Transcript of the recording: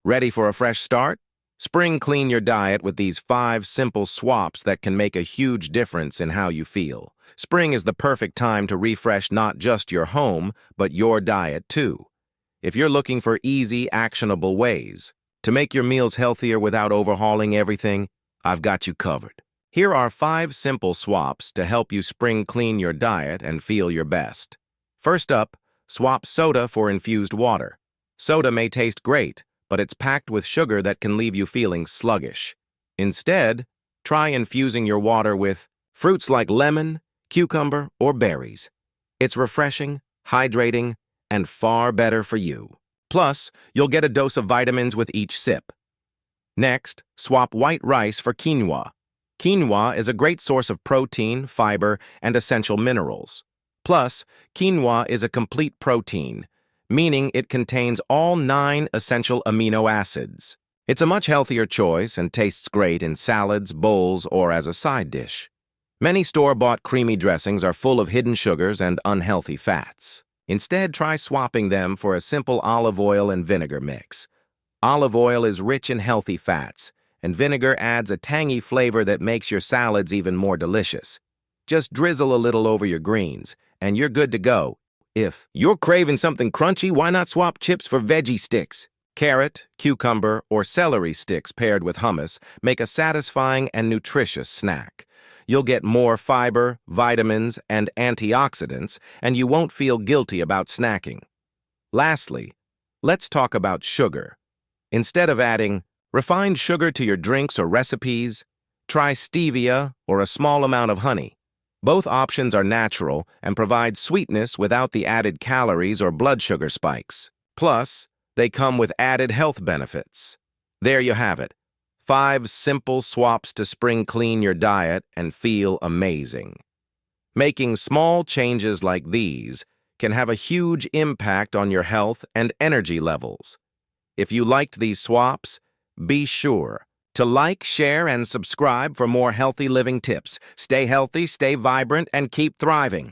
Ready for a fresh start? Spring clean your diet with these 5 simple swaps that can make a huge difference in how you feel. Spring is the perfect time to refresh not just your home, but your diet too. If you're looking for easy, actionable ways to make your meals healthier without overhauling everything, I've got you covered. Here are 5 simple swaps to help you spring clean your diet and feel your best. First up, swap soda for infused water. Soda may taste great, but it's packed with sugar that can leave you feeling sluggish. Instead, try infusing your water with fruits like lemon, cucumber, or berries. It's refreshing, hydrating, and far better for you. Plus, you'll get a dose of vitamins with each sip. Next, swap white rice for quinoa. Quinoa is a great source of protein, fiber, and essential minerals. Plus, quinoa is a complete protein, meaning it contains all 9 essential amino acids. It's a much healthier choice and tastes great in salads, bowls, or as a side dish. Many store-bought creamy dressings are full of hidden sugars and unhealthy fats. Instead, try swapping them for a simple olive oil and vinegar mix. Olive oil is rich in healthy fats, and vinegar adds a tangy flavor that makes your salads even more delicious. Just drizzle a little over your greens, and you're good to go. If you're craving something crunchy, why not swap chips for veggie sticks? Carrot, cucumber, or celery sticks paired with hummus make a satisfying and nutritious snack. You'll get more fiber, vitamins, and antioxidants, and you won't feel guilty about snacking. Lastly, let's talk about sugar. Instead of adding refined sugar to your drinks or recipes, try stevia or a small amount of honey. Both options are natural and provide sweetness without the added calories or blood sugar spikes. Plus, they come with added health benefits. There you have it. 5 simple swaps to spring clean your diet and feel amazing. Making small changes like these can have a huge impact on your health and energy levels. If you liked these swaps, be sure to like, share, and subscribe for more healthy living tips. Stay healthy, stay vibrant, and keep thriving.